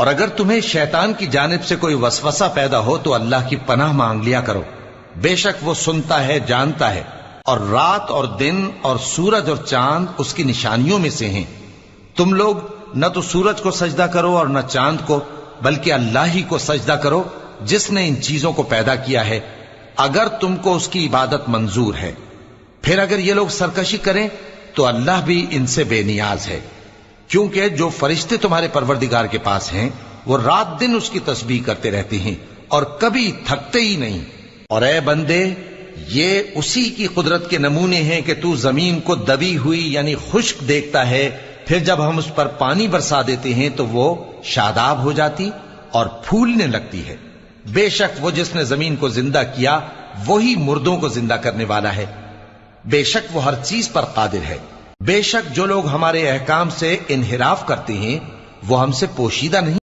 اور اگر تمہیں شیطان کی جانب سے کوئی وسوسہ پیدا ہو تو اللہ کی پناہ مانگ لیا کرو، بے شک وہ سنتا ہے، جانتا ہے، اور رات اور دن اور سورج اور چاند اس کی نشانیوں میں سے ہیں۔ تم لوگ نہ تو سورج کو سجدہ کرو اور نہ چاند کو، بلکہ اللہ ہی کو سجدہ کرو جس نے ان چیزوں کو پیدا کیا ہے، اگر تم کو اس کی عبادت منظور ہے۔ پھر اگر یہ لوگ سرکشی کریں تو اللہ بھی ان سے بے نیاز ہے، کیونکہ جو فرشتے تمہارے پروردگار کے پاس ہیں وہ رات دن اس کی تسبیح کرتے رہتے ہیں اور کبھی تھکتے ہی نہیں۔ اور اے بندے، یہ اسی کی قدرت کے نمونے ہیں کہ تو زمین کو دبی ہوئی یعنی خشک دیکھتا ہے، پھر جب ہم اس پر پانی برسا دیتے ہیں تو وہ شاداب ہو جاتی اور پھولنے لگتی ہے۔ بے شک وہ جس نے زمین کو زندہ کیا وہی مردوں کو زندہ کرنے والا ہے، بے شک وہ ہر چیز پر قادر ہے۔ بے شک جو لوگ ہمارے احکام سے انحراف کرتے ہیں وہ ہم سے پوشیدہ نہیں۔